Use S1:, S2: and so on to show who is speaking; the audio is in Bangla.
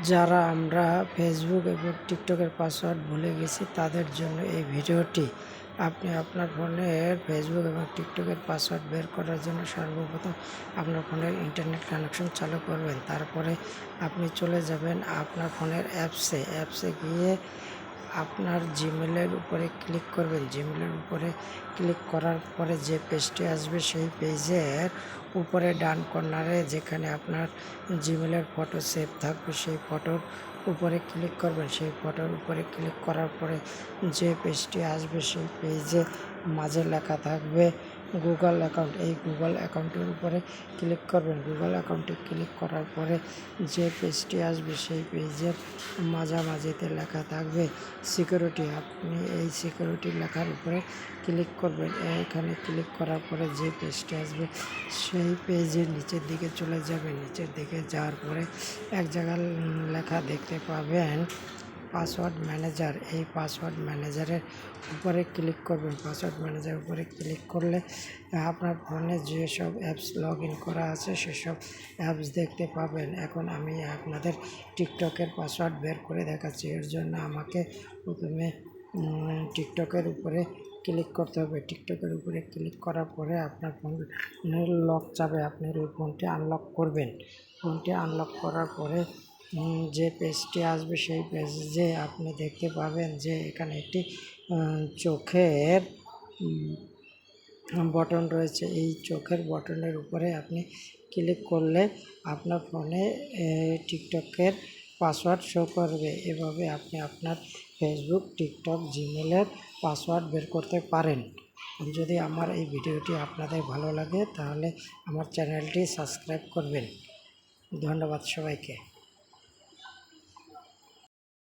S1: যারা আমরা ফেসবুক এবং টিকটকের পাসওয়ার্ড ভুলে গেছি তাদের জন্য এই ভিডিওটি। আপনি আপনার ফোনের ফেসবুক এবং টিকটকের পাসওয়ার্ড বের করার জন্য সর্বপ্রথম আপনার ফোনের ইন্টারনেট কানেকশন চালু করবেন। তারপরে আপনি চলে যাবেন আপনার ফোনের অ্যাপসে গিয়ে আপনার জিমেলের উপরে ক্লিক করবেন। জিমেলের উপরে ক্লিক করার পরে যে পেজটি আসবে সেই পেজের উপরে ডান কর্নারে যেখানে আপনার জিমেলের ফটো সেভ থাকবে সেই ফটোর উপরে ক্লিক করবেন। সেই ফটোর উপরে ক্লিক করার পরে যে পেজটি আসবে সেই পেজে মাঝে লেখা থাকবে গুগল অ্যাকাউন্ট। এই গুগল অ্যাকাউন্টের উপরে ক্লিক করবেন। গুগল অ্যাকাউন্টে ক্লিক করার পরে যে পেজটি আসবে সেই পেজের মাঝামাঝিতে লেখা থাকবে সিকিউরিটি। আপনি এই সিকিউরিটি লেখার উপরে ক্লিক করবেন। এখানে ক্লিক করার পরে যে পেজটি আসবে সেই পেজের নিচের দিকে চলে যাবেন। নিচের দিকে যাওয়ার পরে এক জায়গায় লেখা দেখতে পাবেন পাসওয়ার্ড ম্যানেজার। এই পাসওয়ার্ড ম্যানেজারের উপরে ক্লিক করবেন। পাসওয়ার্ড ম্যানেজারের উপরে ক্লিক করলে আপনার ফোনে যেসব অ্যাপস লগ ইন করা আছে সেসব অ্যাপস দেখতে পাবেন। এখন আমি আপনাদের টিকটকের পাসওয়ার্ড বের করে দেখাচ্ছি। এর জন্য আমাকে প্রথমে টিকটকের উপরে ক্লিক করতে হবে। টিকটকের উপরে ক্লিক করার পরে আপনার ফোনের লক চাবে, আপনি ওই ফোনটি আনলক করবেন। ফোনটি আনলক করার পরে যে পেজটি আসবে সেই পেজে আপনি দেখতে পাবেন যে এখানে একটি চোখের বটন রয়েছে। এই চোখের বটনের উপরে আপনি ক্লিক করলে আপনার ফোনে টিকটকের পাসওয়ার্ড শো করবে। এভাবে আপনি আপনার ফেসবুক, টিকটক, জিমেলের পাসওয়ার্ড বের করতে পারেন। যদি আমার এই ভিডিওটি আপনাদের ভালো লাগে তাহলে আমার চ্যানেলটি সাবস্ক্রাইব করবেন। ধন্যবাদ সবাইকে।